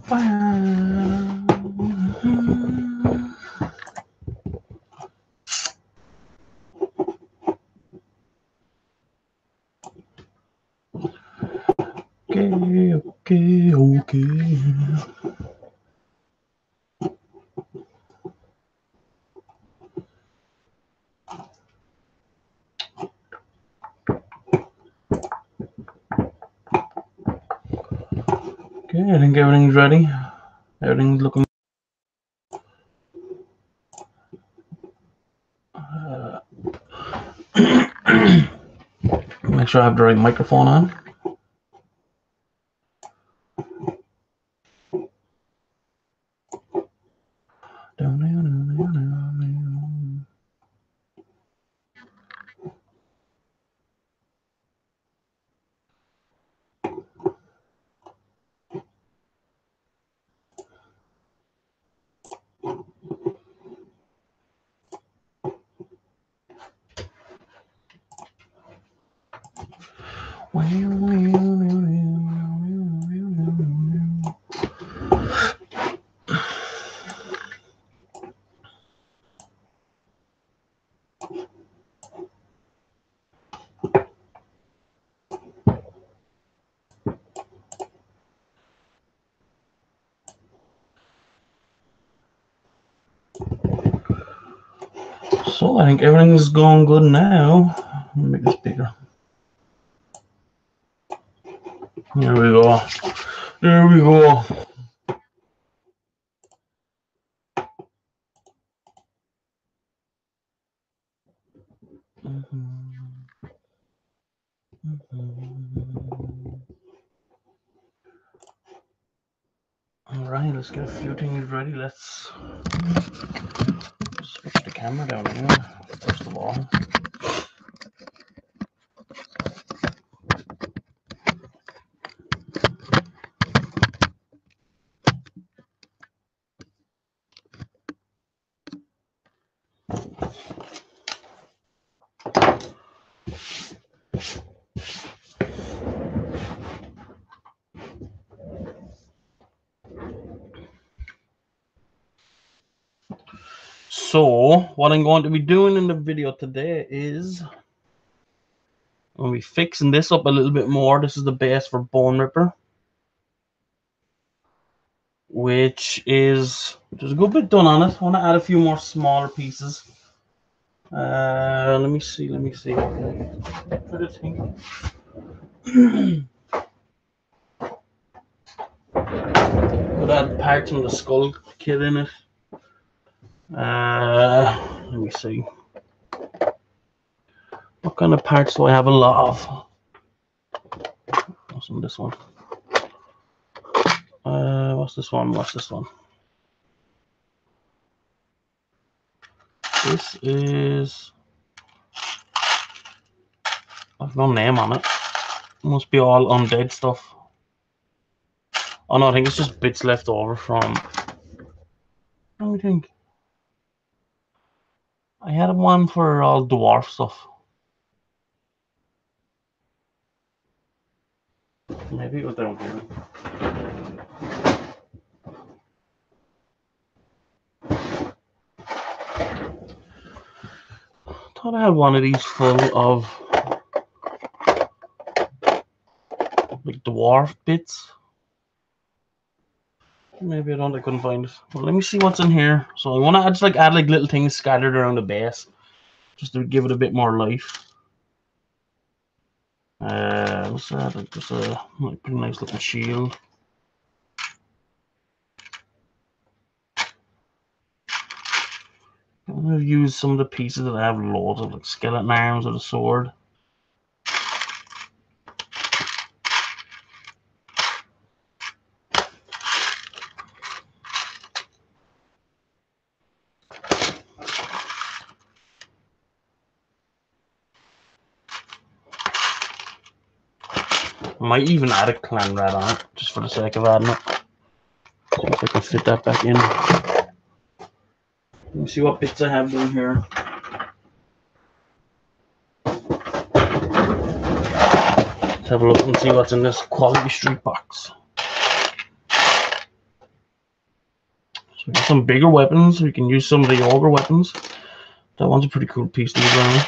Okay. Okay, I think everything's ready. Everything's looking. Make sure I have the right microphone on. So I think everything's going good now. Let me make this bigger. There we go. There we go. All right, let's get a few things ready. Let's switch the camera down here, first of all. So what I'm going to be doing in the video today is I'm going to be fixing this up a little bit more. This is the base for Boneripper, which is there's a good bit done on it. I want to add a few more smaller pieces. Let me see. Could add parts from the skull kit in it. Let me see. What kind of parts do I have a lot of? What's on this one? What's this one? This is. I've no name on it. Must be all undead stuff. Oh no, I think it's just bits left over from. Let me think. I had one for all dwarf stuff. Maybe it was down here. I thought I had one of these full of like dwarf bits. Maybe I don't. I couldn't find it. Well, let me see what's in here. So I want to just like add like little things scattered around the base, just to give it a bit more life. What's that? Like just a like pretty nice looking shield. I'm gonna use some of the pieces that I have loads of, like skeleton arms or the sword. I might even add a clan rat on it, just for the sake of adding it. See if I can fit that back in. Let me see what bits I have down here. Let's have a look and see what's in this Quality Street box. Some bigger weapons. We can use some of the ogre weapons. That one's a pretty cool piece to use around.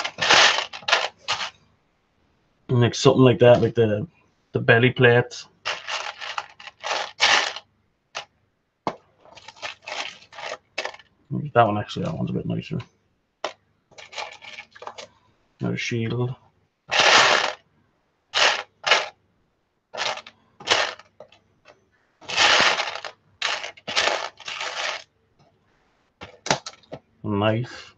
And like something like that, like the belly plates. That one actually, that one's a bit nicer. Another shield. A knife.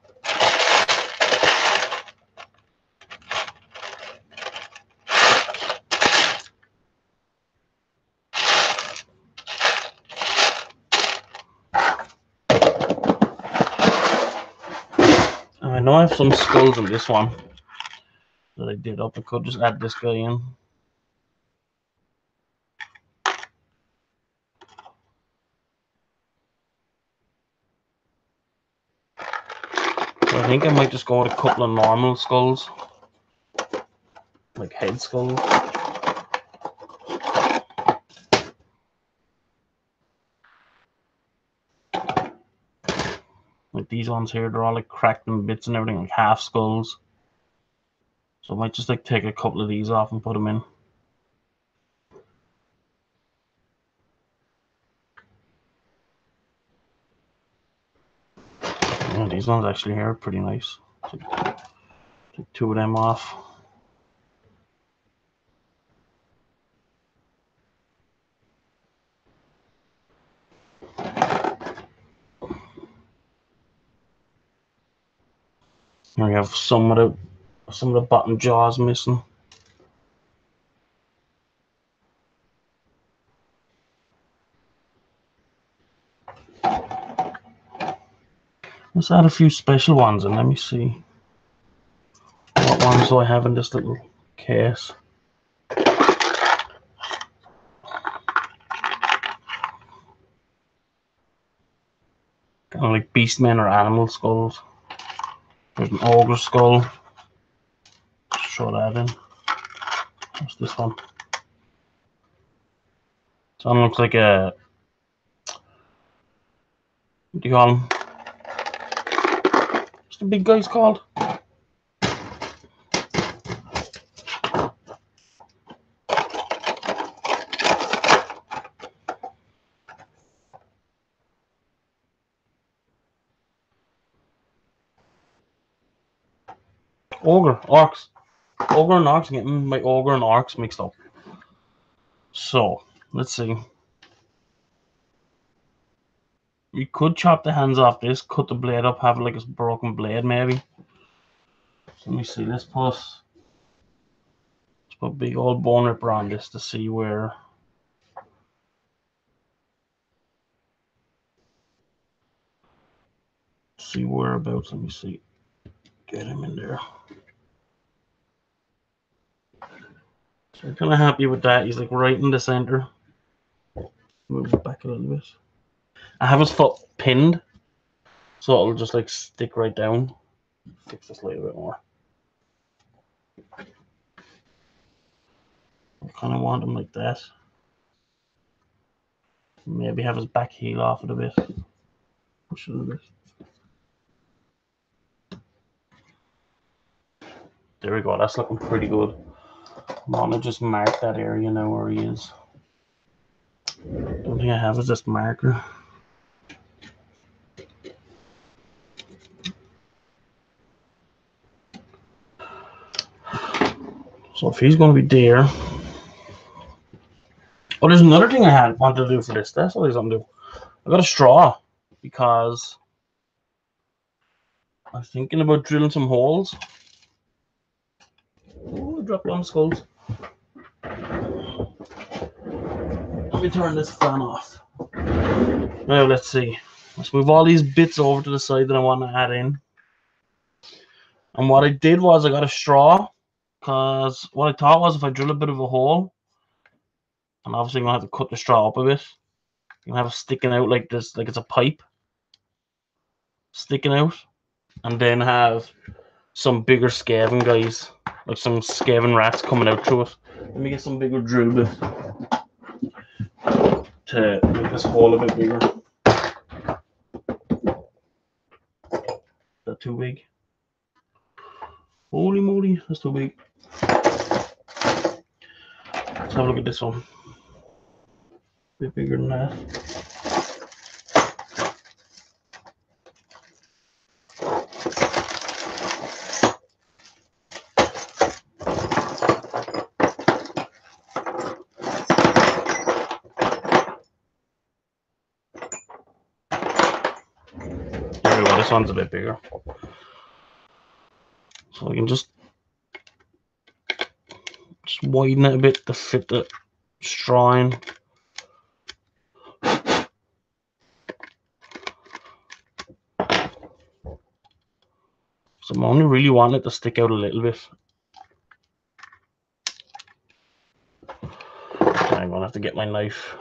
And I know I have some skulls in this one that I did up. I could just add this guy in. I think I might just go with a couple of normal skulls, like head skulls. Like these ones here, they're all like cracked in bits and everything, like half skulls. So I might just like take a couple of these off and put them in. Yeah, these ones actually here are pretty nice. Take two of them off. Here we have some of the bottom jaws missing. Let's add a few special ones and let me see what ones do I have in this little case. Kind of like beastmen or animal skulls. There's an ogre skull. Let's throw that in. What's this one? This one looks like a, what do you call him? What's the big guy's called? Ogre, orcs. Ogre and orcs. I'm getting my ogre and orcs mixed up. So, let's see. You could chop the hands off this, cut the blade up, have like a broken blade maybe. So let me see, let's put big old Boneripper on this to see where whereabouts. Let me see. Get him in there. So I'm kind of happy with that. He's like right in the center. Move it back a little bit. I have his foot pinned, so it'll just like stick right down. Fix this a little bit more. I kind of want him like that. Maybe have his back heel off it a bit. Push it a bit. There we go. That's looking pretty good. I'm gonna just mark that area now where he is. The only thing I have is this marker. So if he's going to be there. Oh, there's another thing I wanted to do for this. That's what I was going to do. I got a straw because I was thinking about drilling some holes. Oh, I dropped one skulls. Let me turn this fan off. Now let's see. Let's move all these bits over to the side that I want to add in. And what I did was I got a straw. Because what I thought was if I drill a bit of a hole, and obviously I'm going to have to cut the straw up a bit, you can have it sticking out like this, like it's a pipe sticking out, and then have some bigger scavenging guys, like some scavenging rats coming out through it. Let me get some bigger drill bit to make this hole a bit bigger. too big. Holy moly, that's too big. Let's have a look at this one. A bit bigger than that. There we go, this one's a bit bigger. So I can just widen it a bit to fit the straw in. So I'm only really wanting it to stick out a little bit. I'm gonna have to get my knife.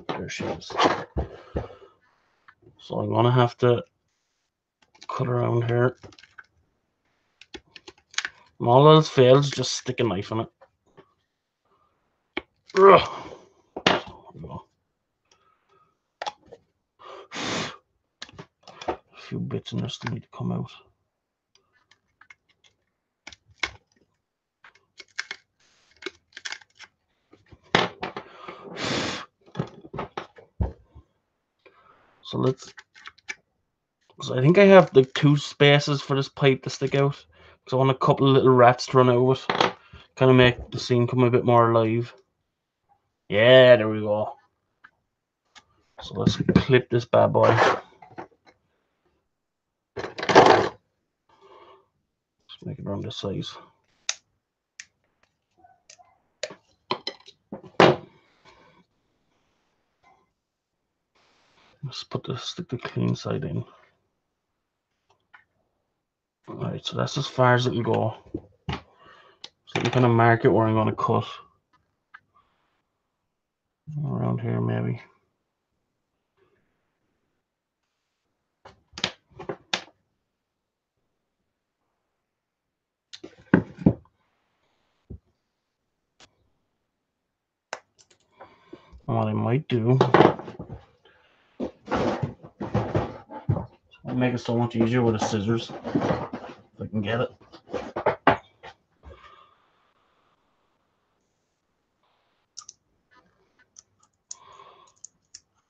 There she is. So I'm gonna have to cut around here. And all else fails, just stick a knife in it. Ugh. There we go. A few bits in there still need to come out. So I think I have like 2 spaces for this pipe to stick out. Because I want a couple of little rats to run over it. Kind of make the scene come a bit more alive. Yeah, there we go. So let's clip this bad boy. Let's make it around this size. Let's stick the clean side in. Alright, so that's as far as it'll go. So you can kind of mark it where I'm going to cut. Around here, maybe. And what I might do, I'll make it so much easier with the scissors, if I can get it.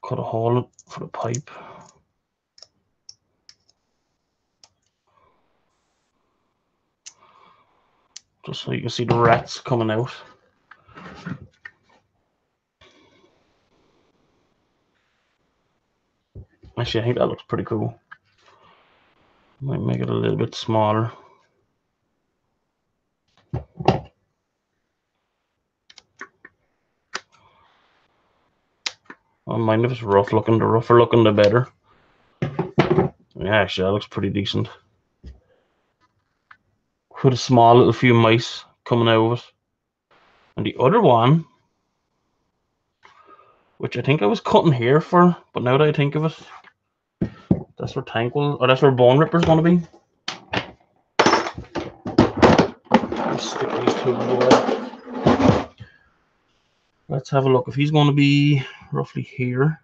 Cut a hole for the pipe. Just so you can see the rats coming out. Actually, I think that looks pretty cool. Might make it a little bit smaller. I don't mind if it's rough looking. The rougher looking, the better. Yeah, actually, that looks pretty decent. With a small little few mice coming out of it. And the other one, which I think I was cutting here for, but now that I think of it, that's where that's where Boneripper's gonna be. Let's stick these two away. Let's have a look. If he's gonna be roughly here,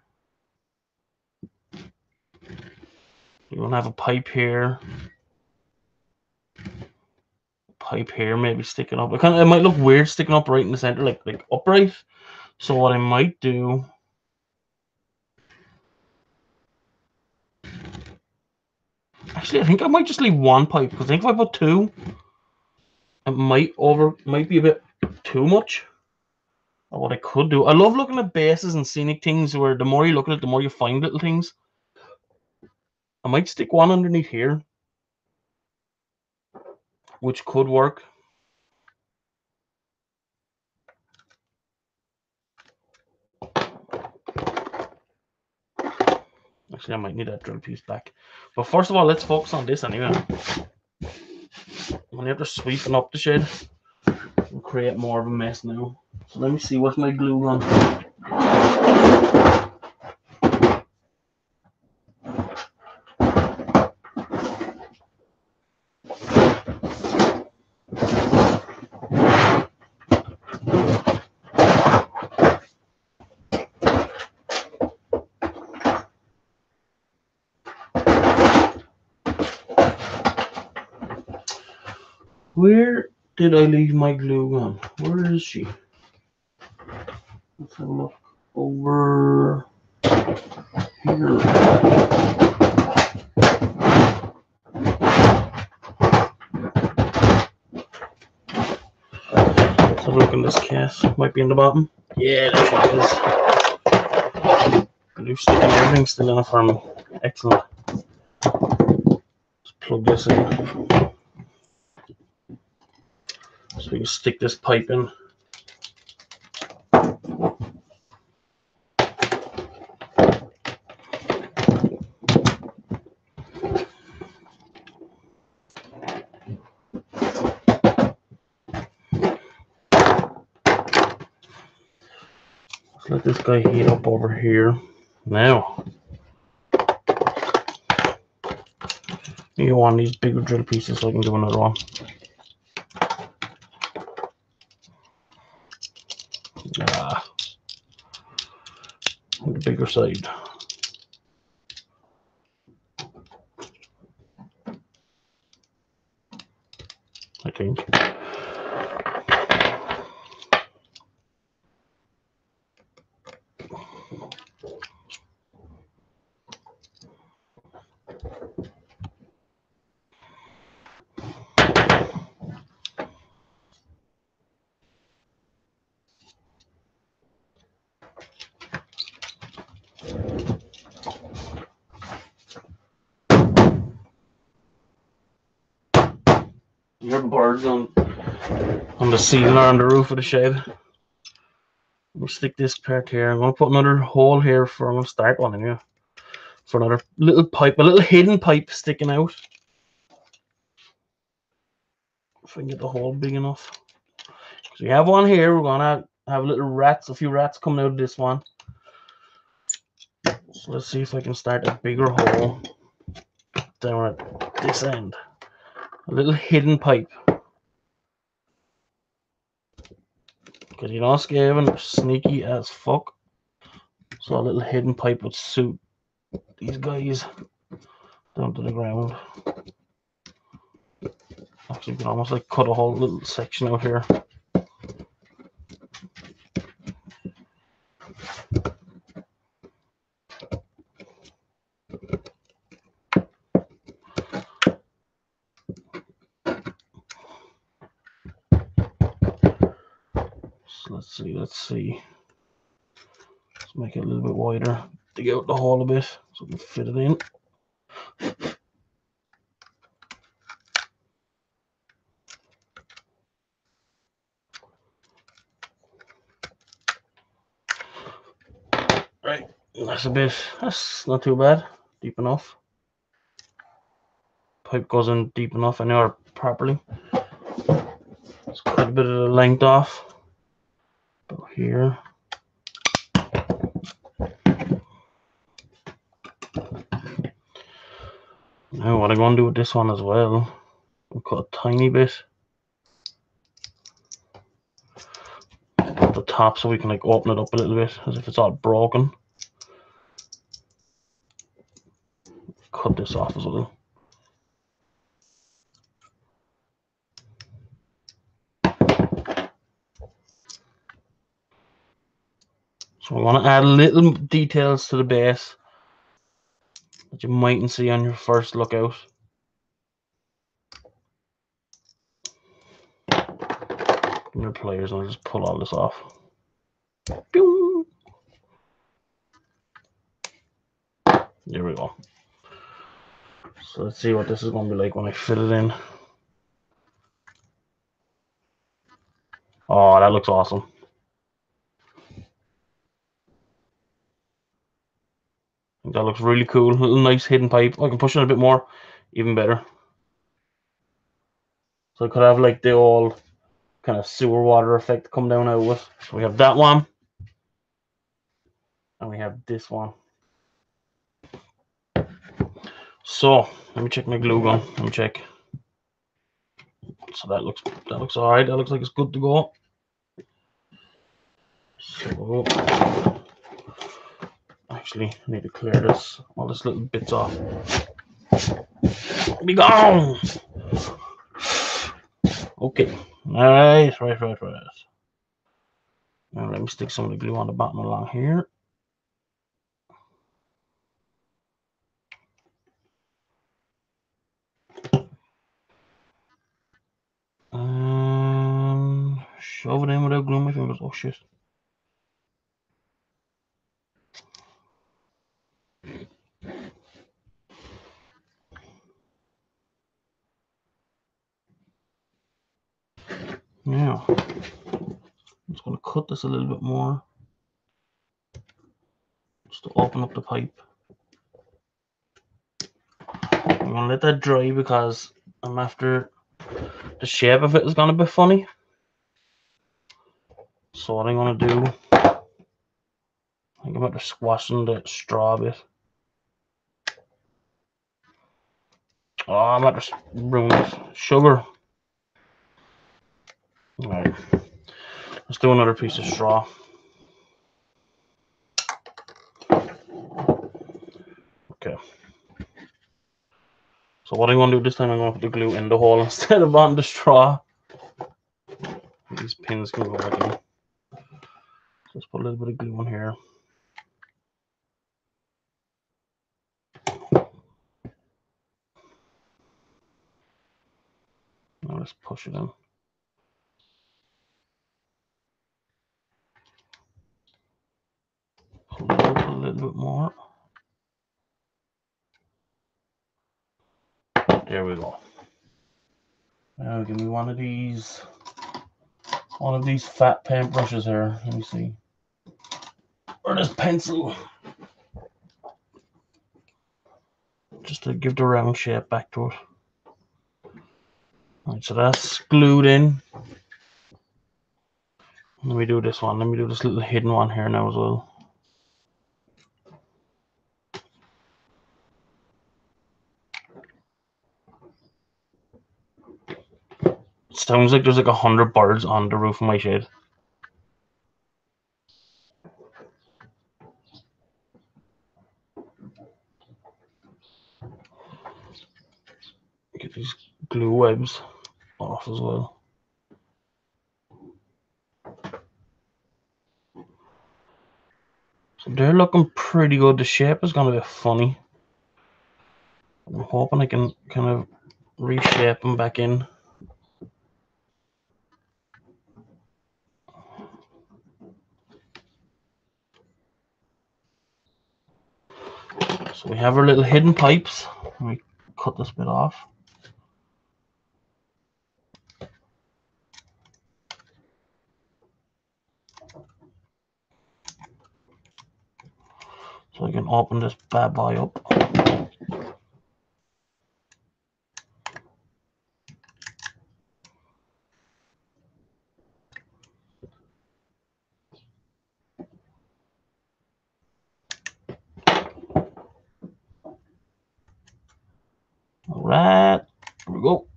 you're gonna have a pipe here. Pipe here, maybe sticking up. It might look weird sticking up right in the center, like upright. So what I might do, actually, I think I might just leave one pipe, because I think if I put 2, it might be a bit too much. Or what I could do, I love looking at bases and scenic things where the more you look at it, the more you find little things. I might stick one underneath here, which could work. Actually, I might need that drill piece back. But first of all, let's focus on this anyway. When you're just sweeping up the shed, we'll create more of a mess now. So let me see, what's my glue gun? Where did I leave my glue gun? Where is she? Let's have a look. Over here. Let's have a look in this case. Might be in the bottom. Yeah, that's what it is. Glue stick and everything still in it for me. Excellent. Let's plug this in. So we can stick this pipe in. Let's let this guy heat up over here. Now, you want these bigger drill pieces so I can do another one. The bigger side. I think. Your birds on the ceiling or on the roof of the shed. We'll stick this part here. I'm going to put another hole here for, I'm going to start one anyway. For another little pipe, a little hidden pipe sticking out. If I can get the hole big enough. So we have one here. We're going to have a few rats coming out of this one. So let's see if I can start a bigger hole down at this end. A little hidden pipe. Because you know, Skaven are sneaky as fuck. So a little hidden pipe would suit these guys down to the ground. Actually, you can almost like cut a whole little section out here. So let's see. Let's make it a little bit wider. Dig out the hole a bit so we can fit it in. Right, that's not too bad. Deep enough. Pipe goes in deep enough, I know it properly. Let's cut a bit of the length off. About here. Now what I'm going to do with this one as well, I'll cut a tiny bit at the top so we can like open it up a little bit as if it's all broken. Cut this off as well. So we want to add little details to the base that you mightn't see on your first look out. Your pliers, and I'll just pull all this off. Boom. There we go. So let's see what this is going to be like when I fit it in. Oh, that looks awesome. I think that looks really cool. A little nice hidden pipe. I can push it a bit more, even better. So I could have like the old kind of sewer water effect come down out of it. So we have that one. And we have this one. So let me check my glue gun. Let me check. So that looks alright. That looks like it's good to go. So actually I need to clear this, all these little bits off. Be gone! Okay. Alright, right. Now let me stick some of the glue on the bottom along here. And shove it in without gluing my fingers. Oh shit. Now, I'm just going to cut this a little bit more. Just to open up the pipe. I'm going to let that dry because I'm after the shape of it is going to be funny. So what I'm going to do, I think I'm after squashing the straw a bit. Oh, I'm after ruining it. Sugar. Alright. Let's do another piece of straw. Okay. So what I'm going to do this time, I'm going to put the glue in the hole instead of on the straw. These pins can go back in. Just put a little bit of glue in here. Now let's push it in. Pull it up a little bit more. There we go. Now give me one of these fat paint brushes here. Let me see. Or this pencil. Just to give the round shape back to it. Alright, so that's glued in. Let me do this one. Let me do this little hidden one here now as well. It sounds like there's like 100 birds on the roof of my shed. Get these glue webs off as well. So they're looking pretty good. The shape is going to be funny. I'm hoping I can kind of reshape them back in. So we have our little hidden pipes. Let me cut this bit off. So I can open this bad boy up. Alright, here we go.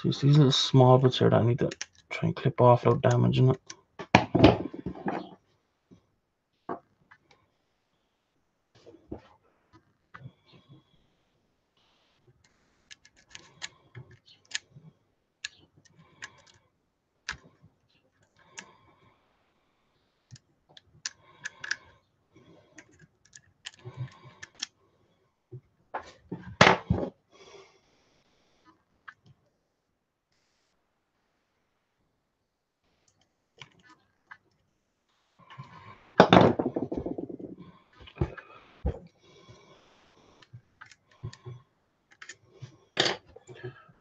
See these little small bits here that I need to try and clip off without damaging it.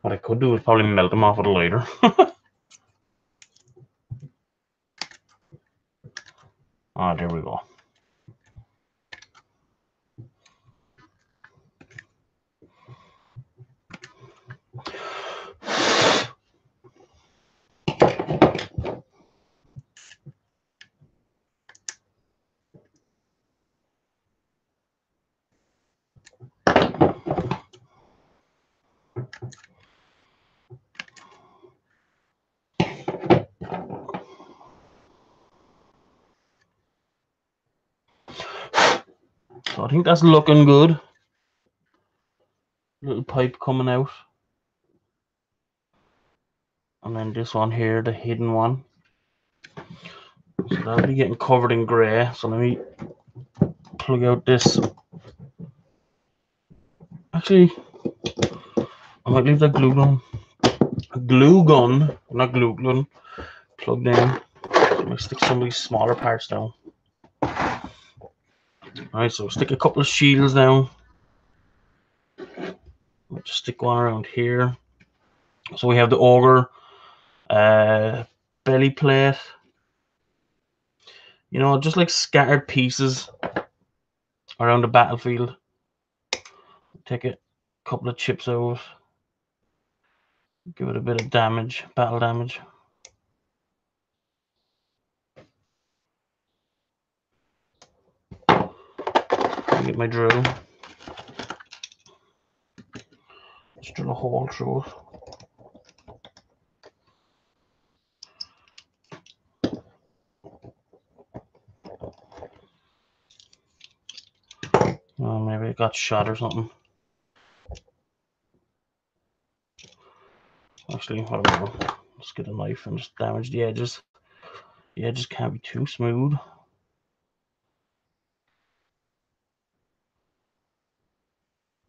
What I could do is probably melt them off with a lighter. Ah, there we go. So I think that's looking good. Little pipe coming out. And then this one here, the hidden one. So that'll be getting covered in grey. So let me plug out this. Actually, I might leave that glue gun. Not glue gun, plugged in. So I'm gonna stick some of these smaller parts down. Alright, so stick a couple of shields down. I'll just stick one around here. So we have the ogre, belly plate. You know, just like scattered pieces around the battlefield. Take a couple of chips out. Give it a bit of damage, battle damage. Get my drill. Just drill a hole through it. Oh, maybe it got shot or something. Actually, I don't know. Let's get a knife and just damage the edges. The edges can't be too smooth.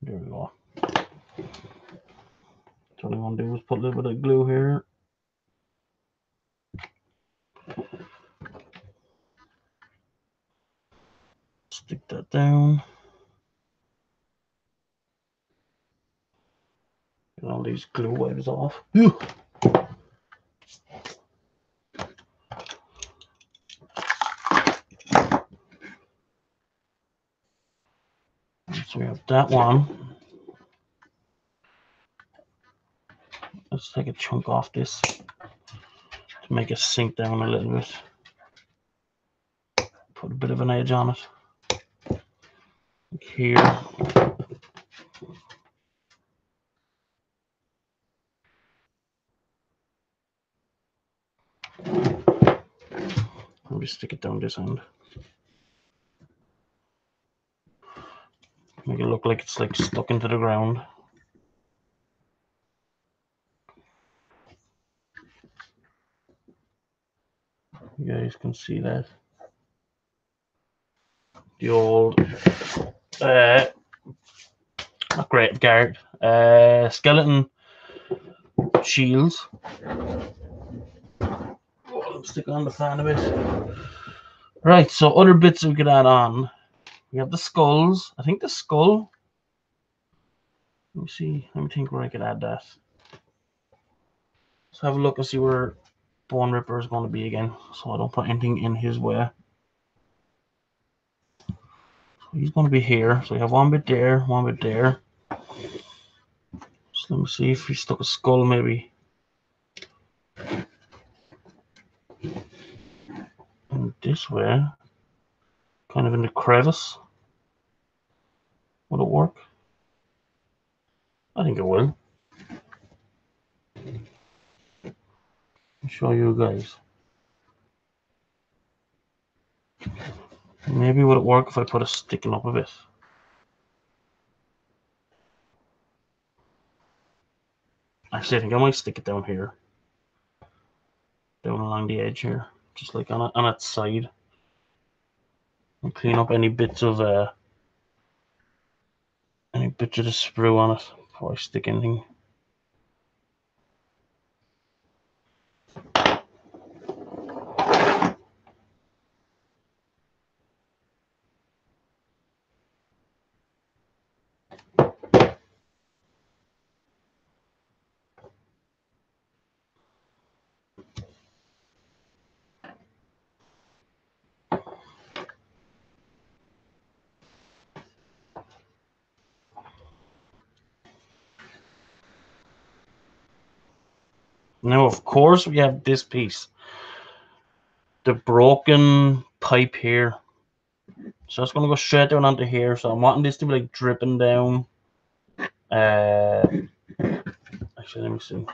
There we go. So all I want to do is put a little bit of glue here. Stick that down. Get all these glue webs off. So we have that one. Let's take a chunk off this to make it sink down a little bit. Put a bit of an edge on it. Like here. I'll just stick it down this end. Make it look like it's like stuck into the ground. You guys can see that. The old not great guard. Skeleton shields. Oh, stick on the fan a bit. Right, so other bits we could add on. We have the skulls. I think the skull. Let me see. Let me think where I could add that. Let's have a look and see where Boneripper is going to be again, so I don't put anything in his way. So he's going to be here. So we have one bit there, one bit there. So let me see if we stuck a skull maybe. And this way, kind of in the crevice. Will it work? I think it will. I'll show you guys. Maybe would it work if I put a sticking up a bit? Actually, I think I might stick it down here. Down along the edge here. Just like on its side. And clean up any bits of the sprue on it before I stick anything. Now, of course, we have this piece. The broken pipe here. So it's going to go straight down onto here. So I'm wanting this to be like dripping down. Actually, let me see.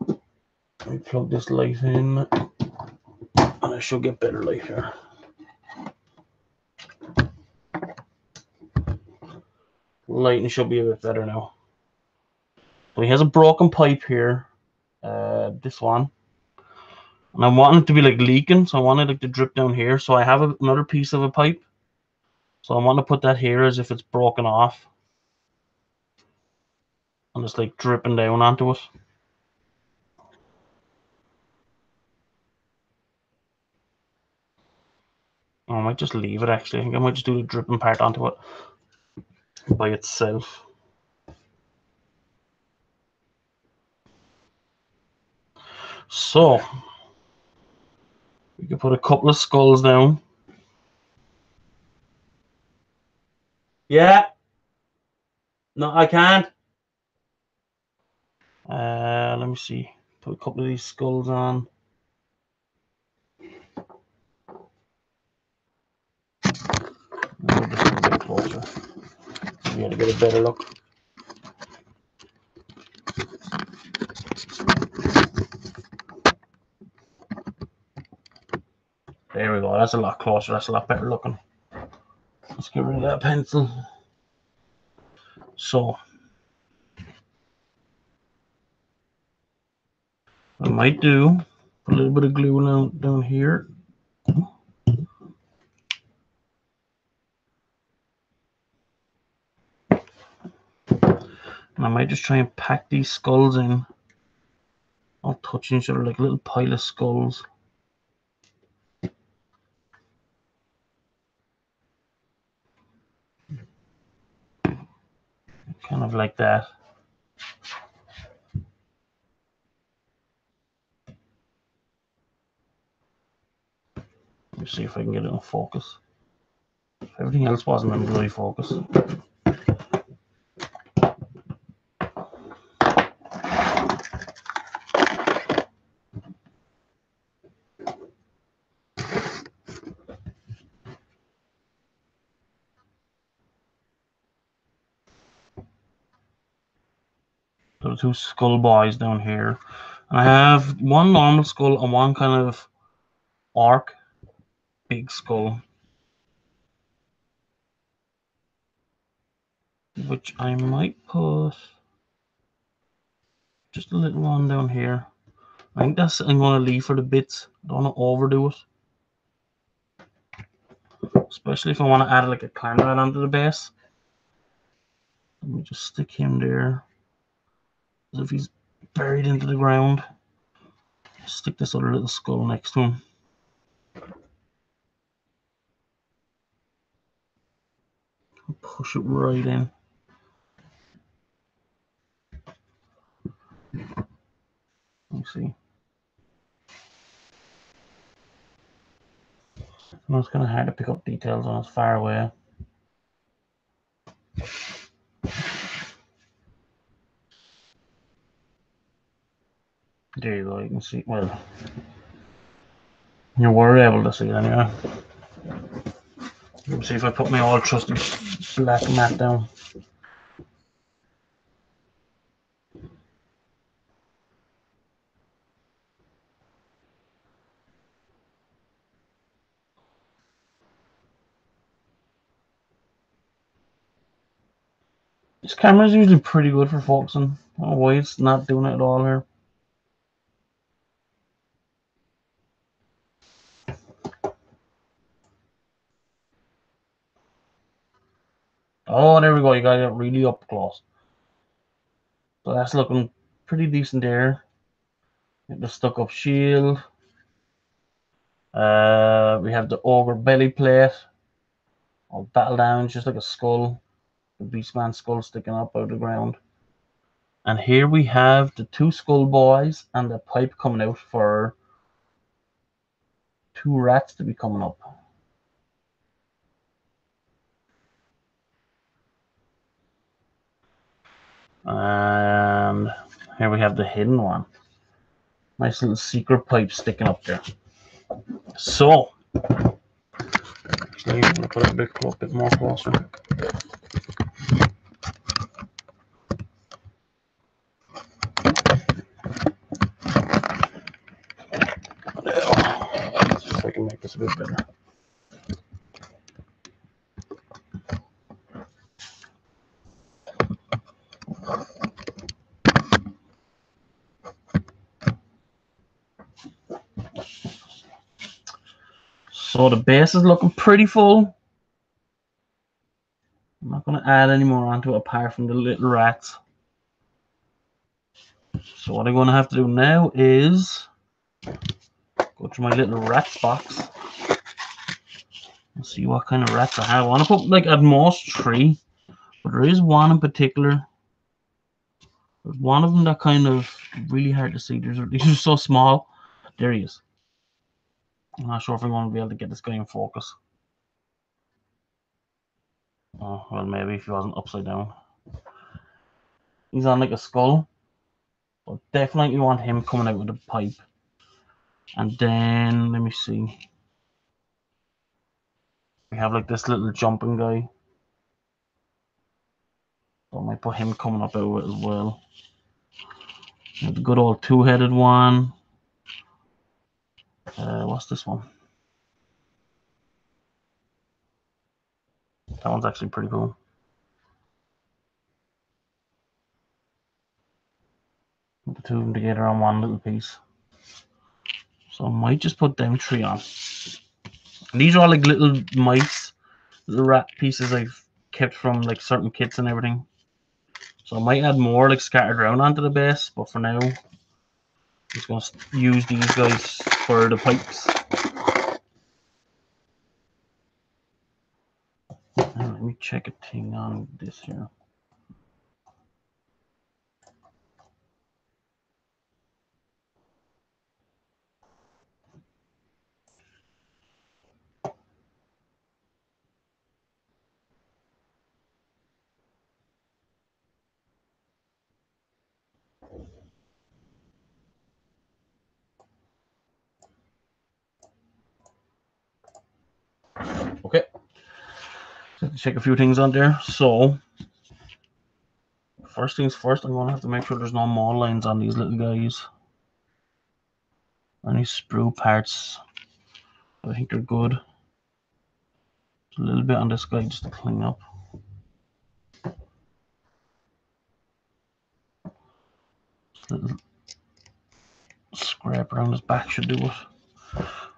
Let me plug this light in. And I should get better light here. Lighting should be a bit better now. So he has a broken pipe here. This one. And I want it to be like leaking, so I want it like to drip down here. So I have another piece of a pipe. So I want to put that here as if it's broken off. And it's like dripping down onto it. I might just leave it actually. I think I might just do the dripping part onto it by itself. So we can put a couple of skulls down. Yeah. No, I can't. Let me see. Put a couple of these skulls on. Move this a bit closer. We had to get a better look. There we go. That's a lot closer. That's a lot better looking. Let's get rid of that pencil. So what I might do, put a little bit of glue down here. And I might just try and pack these skulls in, all touching each other like a little pile of skulls. Kind of like that. Let me see if I can get it in focus. Everything else wasn't in bloody focus. So the two skull boys down here. And I have one normal skull and one kind of orc big skull, which I might put just a little one down here. I think that's I'm going to leave for the bits. I don't want to overdo it, especially if I want to add like a camera onto the base. Let me just stick him there as if he's buried into the ground. Stick this other little skull next to him. Push it right in. Let me see. I know it's kind of hard to pick up details when it's far away. There you go, you can see. Well, you were able to see it anyway. Let me see if I put my all trusty black mat down. This camera is usually pretty good for focusing. I don't know why it's not doing it at all here. Oh, there we go. You got it really up close. So that's looking pretty decent there. Get the stuck up shield. We have the ogre belly plate. All battle down, just like a skull. The beastman skull sticking up out of the ground. And here we have the two skull boys and the pipe coming out for two rats to be coming up. And here we have the hidden one. Nice little secret pipe sticking up there. So, actually, I'm going to put it a bit more closer. Let's see if I can make this a bit better. So the base is looking pretty full. I'm not going to add any more onto it apart from the little rats. So what I'm going to have to do now is go to my little rats box and see what kind of rats I have. I want to put like at most 3, but there is one in particular. There's one of them that kind of really hard to see. These are so small. There he is. I'm not sure if I'm going to be able to get this guy in focus. Oh, well, maybe if he wasn't upside down. He's on like a skull. But definitely want him coming out with a pipe. And then, let me see. We have like this little jumping guy. So I might put him coming up out of it as well. The good old 2-headed one. What's this one? That one's actually pretty cool. Put the 2 of them together on one little piece. So I might just put them 3 on. And these are all like little mice, little rat pieces I've kept from like certain kits and everything. So I might add more like scattered around onto the base, but for now, I'm just going to use these guys for the pipes. And let me check a thing on this here. Okay. Have to check a few things on there. So, first things first, I'm going to have to make sure there's no maul lines on these little guys. Any sprue parts, I think they're good. A little bit on this guy just to clean up. Just a little scrape around his back should do it.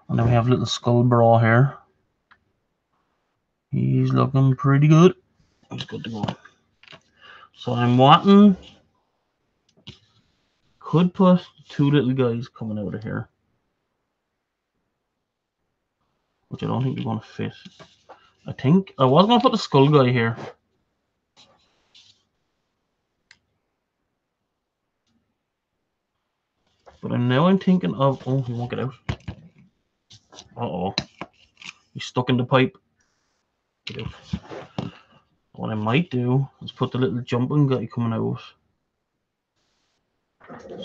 And then we have little skull bra here. He's looking pretty good. He's good to go. So I'm wanting, could put 2 little guys coming out of here, which I don't think they're going to fit. I think I was going to put the skull guy here. But I'm thinking of, oh, he won't get out. Uh-oh. He's stuck in the pipe. Get out. What I might do is put the little jumping guy coming out.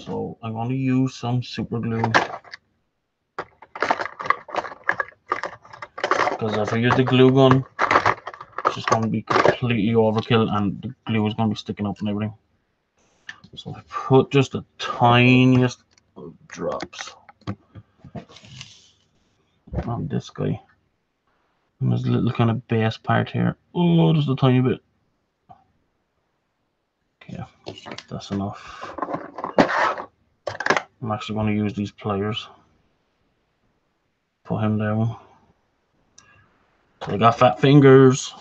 So I'm going to use some super glue. Because if I use the glue gun, it's just going to be completely overkill and the glue is going to be sticking up and everything. So I put just the tiniest of drops on this guy. And there's a little kind of base part here. Oh, just a tiny bit. Okay, that's enough. I'm actually going to use these pliers. Put him down. So I got fat fingers.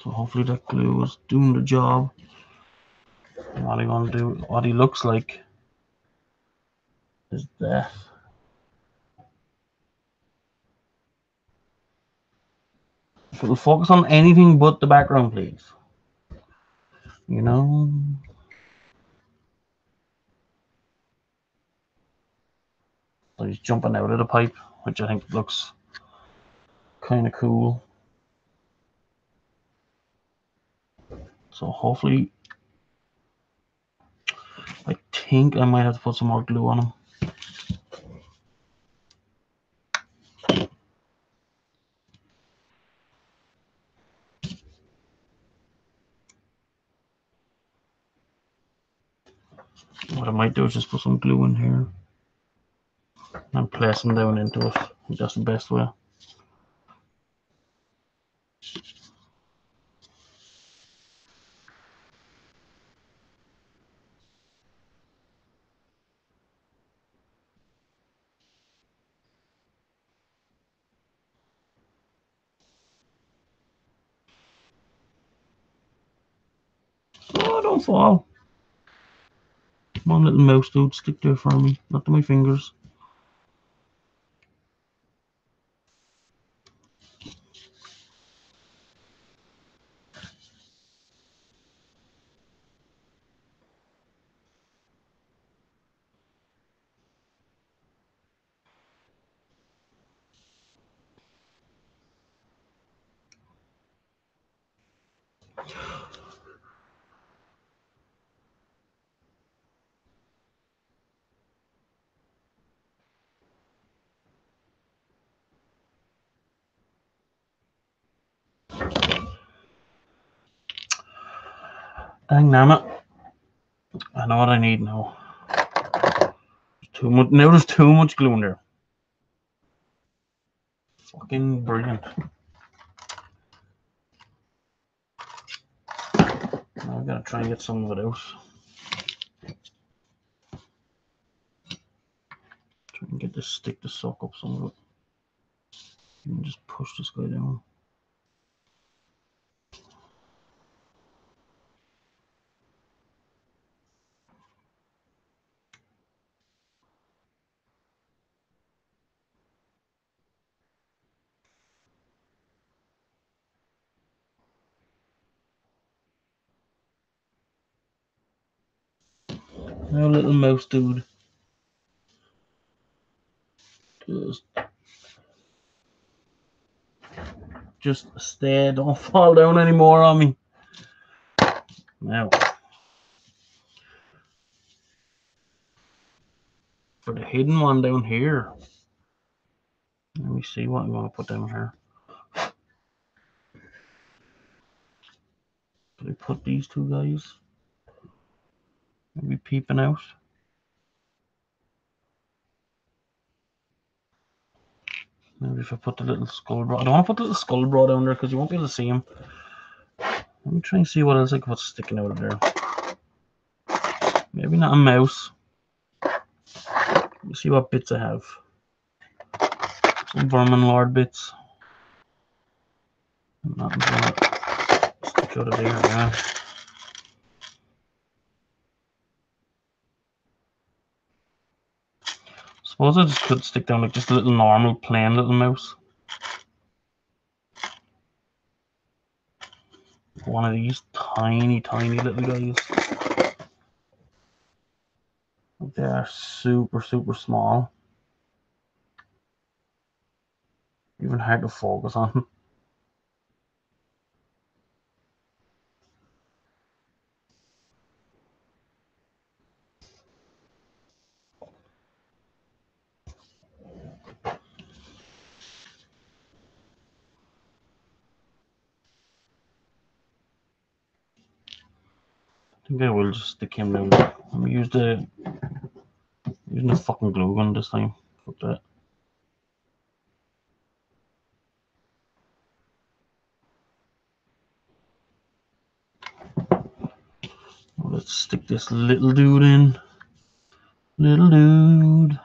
So hopefully that glue is doing the job. And what I'm going to do, what he looks like is that. If it'll focus on anything but the background, please. You know? So he's jumping out of the pipe, which I think looks kind of cool. So hopefully, I think I might have to put some more glue on him. What I might do is just put some glue in here. and place them down into it. That's the best way. Oh, don't fall. Come on, little mouse dude, stick there for me, not to my fingers. Dang damn it. I know what I need now. Too much. Now there's too much glue in there. Fucking brilliant. Now I gotta try and get some of it out. Try and get this stick to soak up some of it. And just push this guy down. Now, little mouse dude. Just stay. Don't fall down anymore on me. Now, for the hidden one down here. Let me see what I'm going to put down here. Can I put these two guys? Maybe peeping out. Maybe if I put the little skull bra. I don't want to put the little skull bra down there because you won't be able to see him. Let me try and see what else I can put sticking out of there. Maybe not a mouse. Let me see what bits I have. Some Vermin Lord bits. Nothing's gonna stick out of there now. Suppose I just could stick down like just a little normal plain little mouse. One of these tiny little guys. They are super small. Even hard to focus on. I think I will just stick him down. Let me using the fucking glue gun this time. Fuck that. Let's stick this little dude in. Little dude.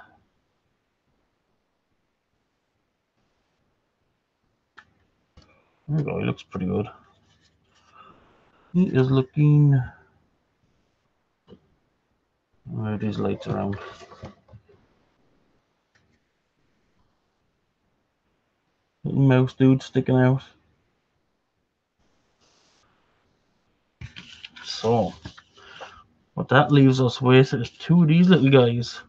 There we go, he looks pretty good. He is looking. Move these lights around. Little mouse dude sticking out. So, what that leaves us with is two of these little guys.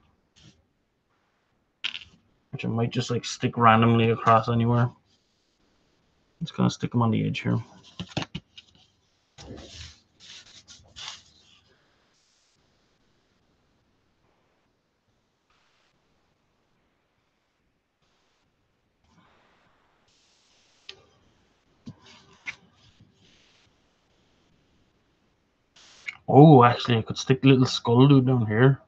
Which I might just like stick randomly across anywhere. Just gonna stick them on the edge here. Oh, actually, I could stick the little skull dude down here.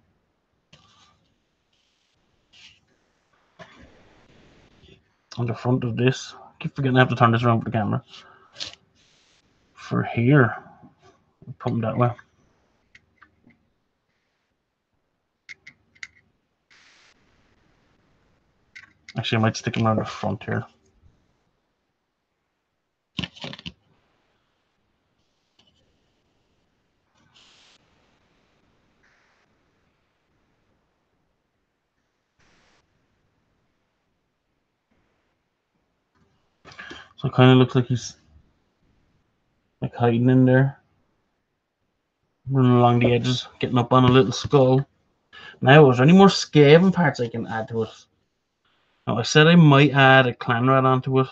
on the front of this. I keep forgetting I have to turn this around for the camera. For here, put them that way. Actually, I might stick them around the front here. So it kind of looks like he's like hiding in there, running along the edges, getting up on a little skull. Now, is there any more scaven parts I can add to it? Now, I said I might add a clan rat onto it.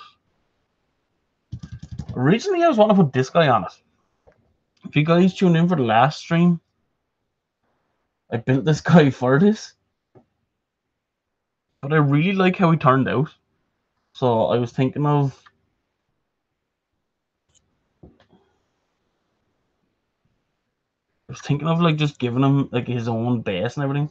Originally, I was wanting to put this guy on it. If you guys tuned in for the last stream, I built this guy for this. But I really like how he turned out. So I was thinking of... like just giving him like his own base and everything.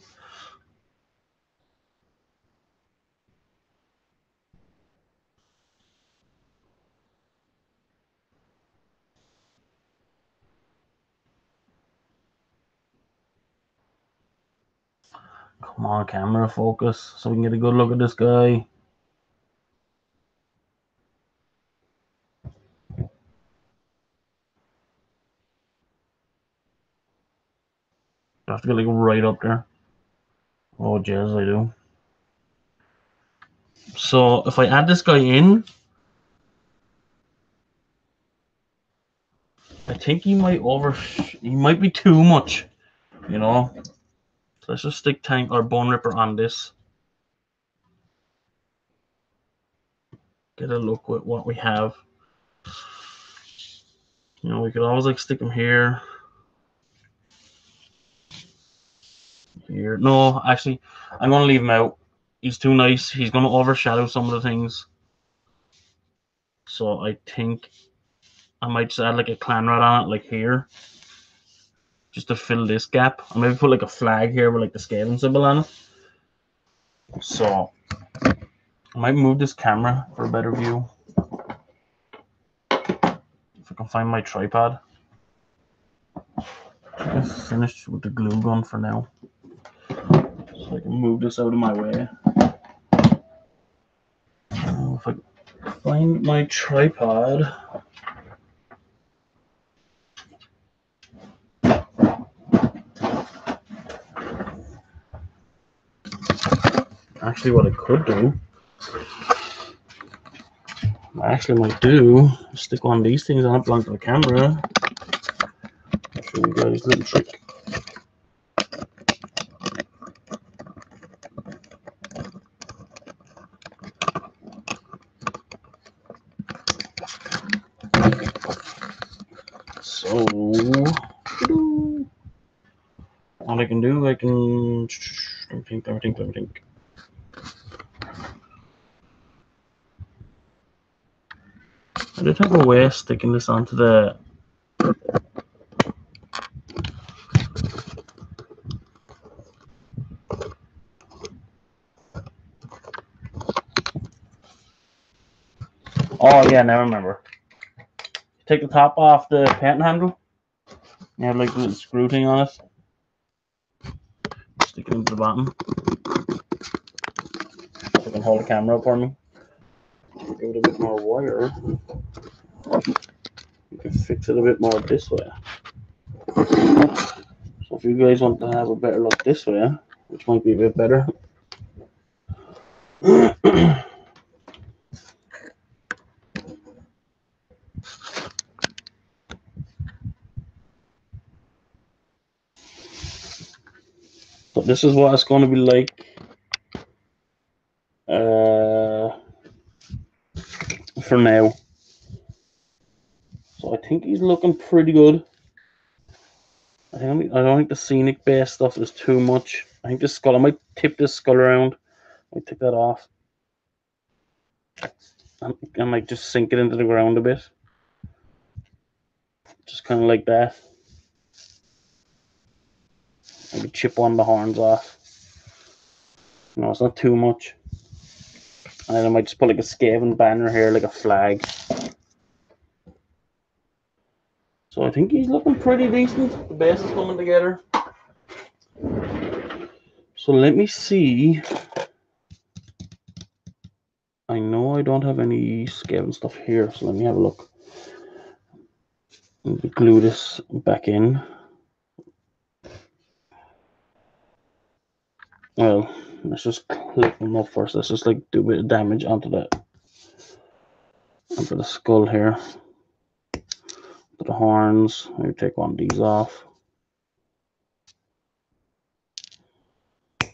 Come on, camera, focus, so we can get a good look at this guy. I have to get like right up there. Oh, jazz, I do. So if I add this guy in, I think he might be too much, you know. So let's just stick tank or Boneripper on this. Get a look with what we have. You know, we could always like stick him here. Here. No, actually, I'm gonna leave him out. He's too nice. He's gonna overshadow some of the things. So I think I might just add like a clan rat on it, like here. Just to fill this gap. Or maybe put like a flag here with like the scaling symbol on it. So I might move this camera for a better view. If I can find my tripod. I guess finished with the glue gun for now. So I can move this out of my way. If I find my tripod. Actually, what I could do, I actually might do, stick one of these things on it onto the camera. I'll show you guys a little trick. So, what I can do, let me think. I did have a way of sticking this onto the... Oh yeah, now I remember. Take the top off the paint handle. You have like a little screw thing on it. Stick it into the bottom. So it can hold the camera up for me. Give it a bit more wire. You can fix it a bit more this way. So if you guys want to have a better look this way, which might be a bit better. So this is what it's going to be like for now. So I think he's looking pretty good. I don't think the Scenic base stuff is too much. I think this skull, I might tip this skull around. I might take that off. I might just sink it into the ground a bit. Just kind of like that. Maybe chip one of the horns off. No, it's not too much. And then I might just put like a Skaven banner here, like a flag. So I think he's looking pretty decent. The base is coming together. So let me see. I know I don't have any Skaven stuff here, so let me have a look. Let me glue this back in. Well, let's just clip them up first. Let's just like do a bit of damage onto the skull here. To the horns. Maybe take one of these off.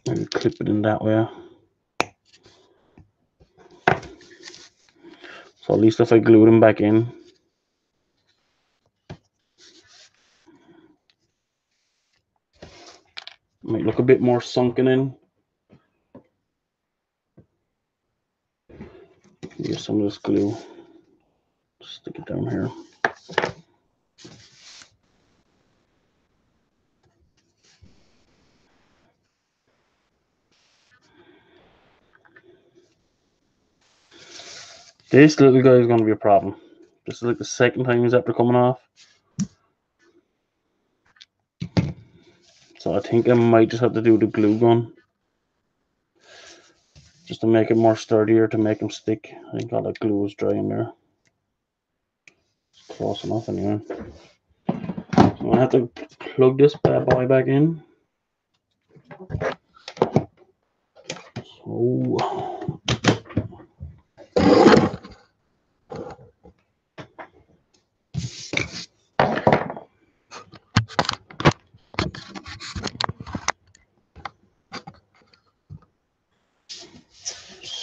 Maybe clip it in that way. So at least if I glue them back in. Might look a bit more sunken in. Use some of this glue. Stick it down here. This little guy is going to be a problem. This is like the second time he's after coming off. So I think I might just have to do the glue gun. Just to make it more sturdier, to make him stick. I think all that glue is dry in there. It's close enough anyway. So I have to plug this bad boy back in.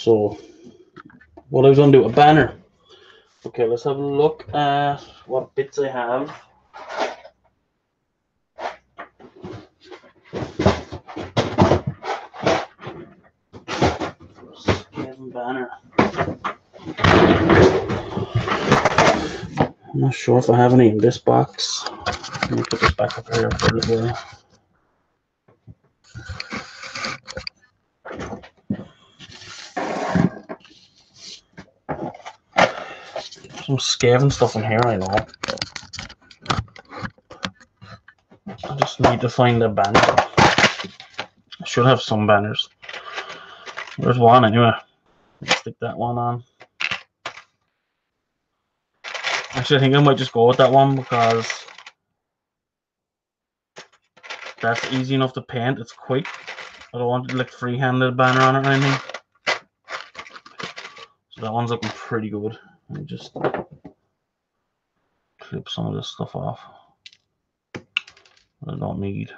So what I was going to do, a banner. Okay, let's have a look at what bits I have. Banner. I'm not sure if I have any in this box. Let me put this back up here for a little while. Some Skaven stuff in here, I know. I just need to find a banner. I should have some banners. There's one anyway. Let's stick that one on. Actually, I think I might just go with that one because that's easy enough to paint. It's quick. I don't want to like free-handed banner on it or anything. So that one's looking pretty good. Let me just clip some of this stuff off that I don't need.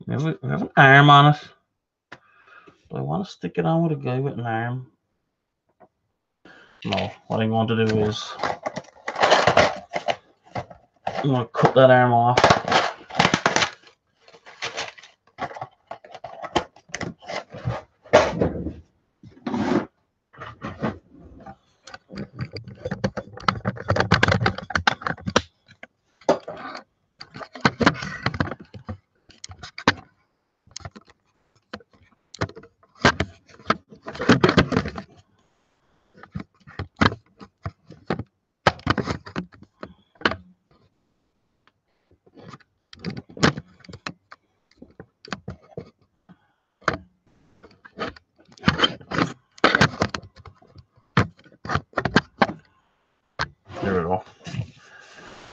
We have an arm on it. Do I want to stick it on with a guy with an arm? No. What I want to do is I'm going to cut that arm off. There we go.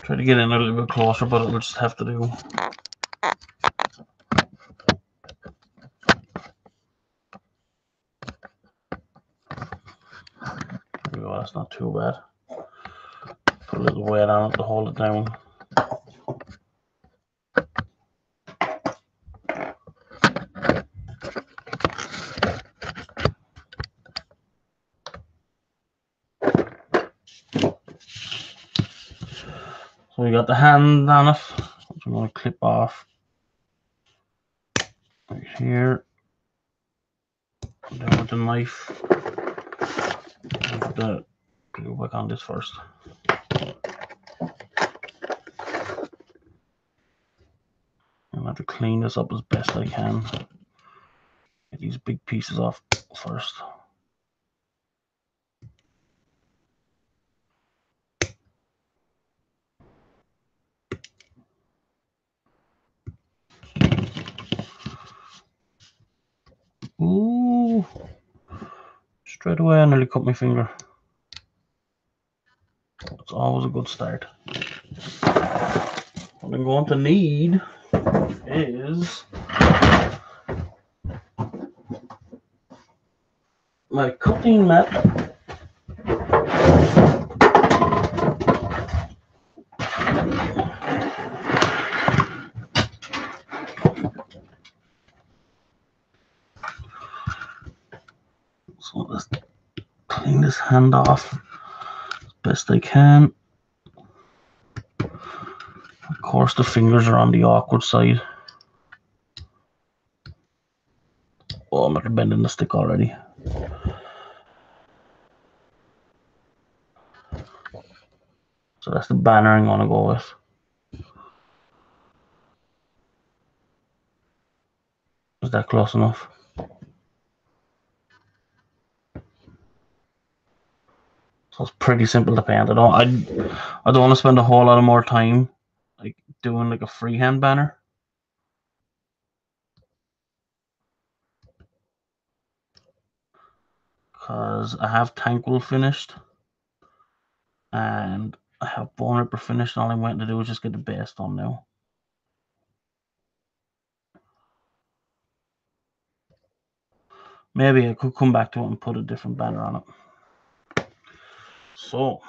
Try to get in a little bit closer, but it'll just have to do. There we go, that's not too bad. Put a little weight on it to hold it down. So we got the hand on it, which I'm going to clip off right here. Down with the knife. I'll put the glue back on this first. I'm gonna have to clean this up as best I can. Get these big pieces off first. Ooh, straight away I nearly cut my finger. That's always a good start. What I'm going to need is my cutting mat. So let's clean this hand off as best I can. Of course, the fingers are on the awkward side. Oh, I'm not bending the stick already. So that's the banner I'm gonna go with. Is that close enough? So it's pretty simple to paint. I don't want to spend a whole lot of more time like doing like a freehand banner. Because I have Tankwell finished and I have Boneripper finished, and all I'm waiting to do is just get the base done now. Maybe I could come back to it and put a different banner on it. So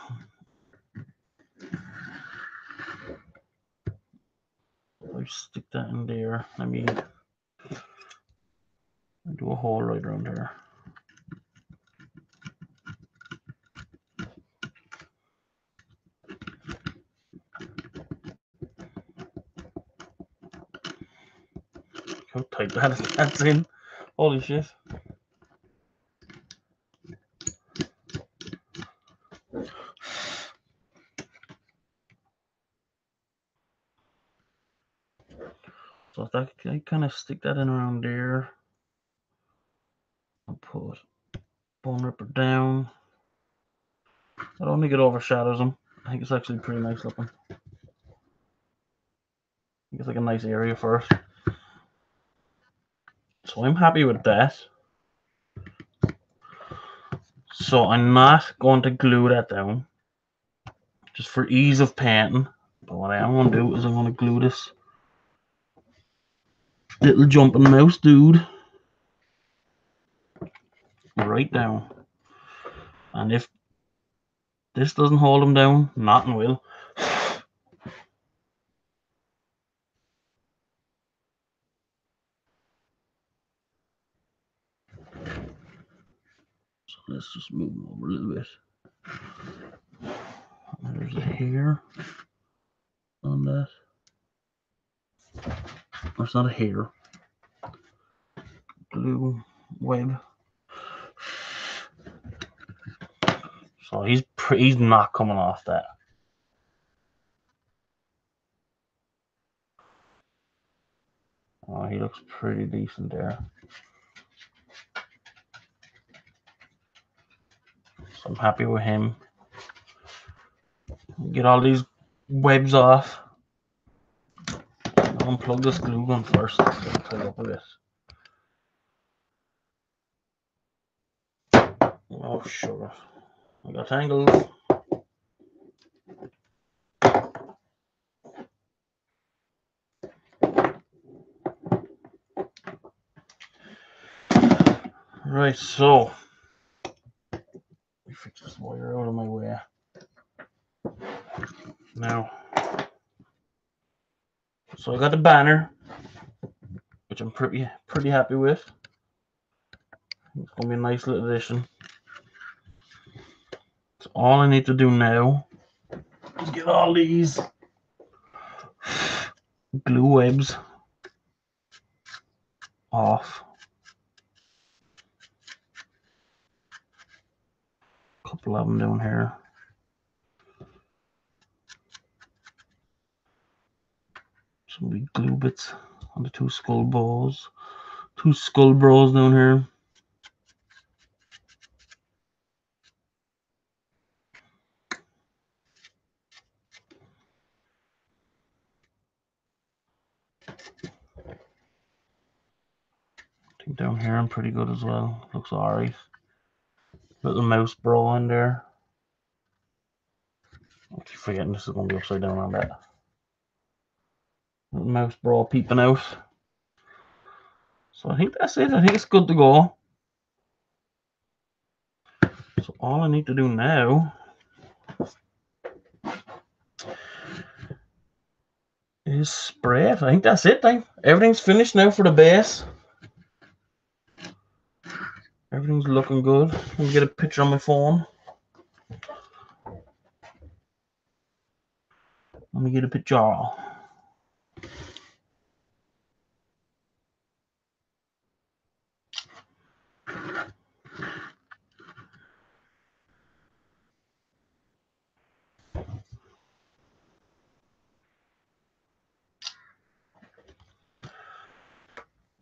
I stick that in there. Let me do a hole right around there. How tight that's in. Holy shit. So that I kind of stick that in around there. I'll put Boneripper down. I don't think it overshadows him. I think it's actually pretty nice looking. I think it's like a nice area for it. So I'm happy with that. So I'm not going to glue that down, just for ease of painting. But what I am going to do is I'm going to glue this little jumping mouse dude right down. And if this doesn't hold him down, nothing will. So let's just move him over a little bit. There's a hair on that. It's not a hair. Glue web. So he's not coming off that. Oh, he looks pretty decent there. So I'm happy with him. Get all these webs off. I'll unplug this glue gun first. Tie up with this. Oh sugar. I got tangled. Right, so let me fix this wire out of my way. Now, so I got the banner, which I'm pretty happy with. It's gonna be a nice little addition. So all I need to do now is get all these glue webs off. A couple of them down here. Some big glue bits. on the two skull balls. Two skull bros down here. I think down here I'm pretty good as well. Looks alright. Little mouse bro in there. I keep forgetting this is going to be upside down on that. Little mouse bro peeping out. So I think that's it. I think it's good to go. So all I need to do now is spray it. I think that's it. Everything's finished now for the base. Everything's looking good. Let me get a picture on my phone. Let me get a picture.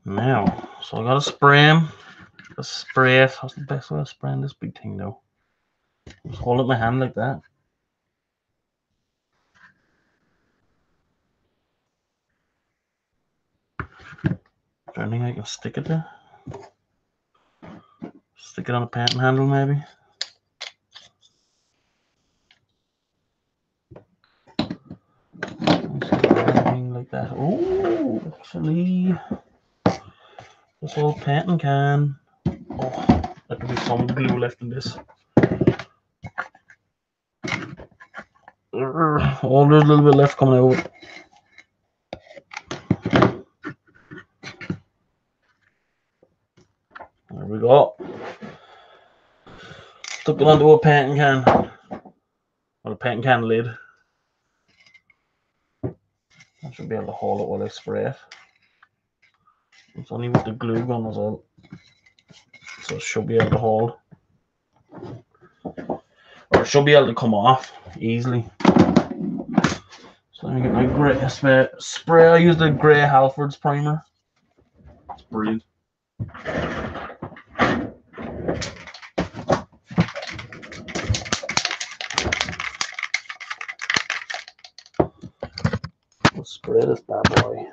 Now, so I gotta spray him. Spray it. That's the best way of spraying this big thing though. Just hold it in my hand like that. Is there anything I can stick it there? Stick it on a painting handle maybe. Anything like that. Oh, actually, this old painting can. Oh, there could be some glue left in this. Oh, there's a little bit left coming out. There we go. Stuck it onto a painting can. Or a painting can lid. I should be able to hold it while I spray it. It's only with the glue gun as well. So it should be able to hold. Or it should be able to come off easily. So let me get my grey spray. I use the grey Halford's primer. It's brilliant. Let's spray this bad boy.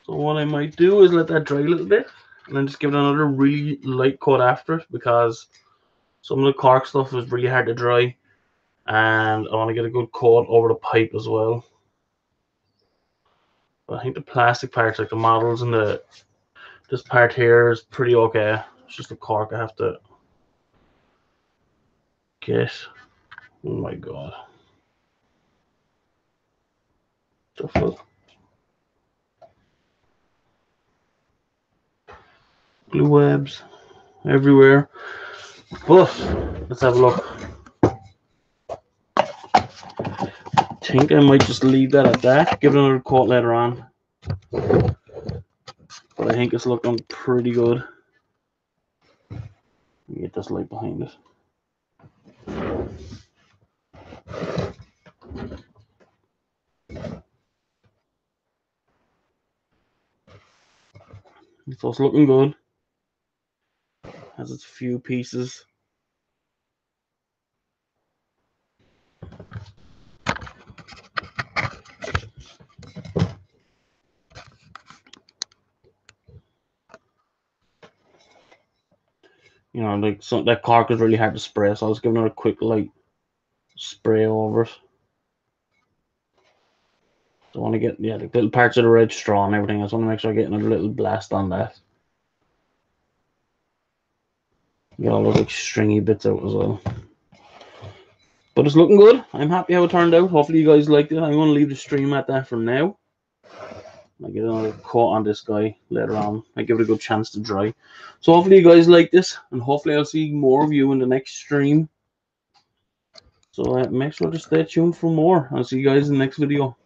So what I might do is let that dry a little bit and then just give it another really light coat after it, because some of the cork stuff is really hard to dry and I want to get a good coat over the pipe as well. But I think the plastic parts, like the models and this part here, is pretty okay. It's just the cork I have to get. Oh my god. The fuck? Glue webs everywhere. But let's have a look. I think I might just leave that at that. Give it another coat later on. But I think it's looking pretty good. Let me get this light behind it. So it's looking good. Has its few pieces. You know, like that cork is really hard to spray, so I was giving it a quick light spray over it. I want to get, yeah, the little parts of the red straw and everything. I just want to make sure I'm getting a little blast on that. Get all those like stringy bits out as well. But it's looking good. I'm happy how it turned out. Hopefully you guys liked it. I'm going to leave the stream at that for now. I'll get another coat on this guy later on. I give it a good chance to dry. So hopefully you guys like this, and hopefully I'll see more of you in the next stream. So make sure to stay tuned for more. I'll see you guys in the next video.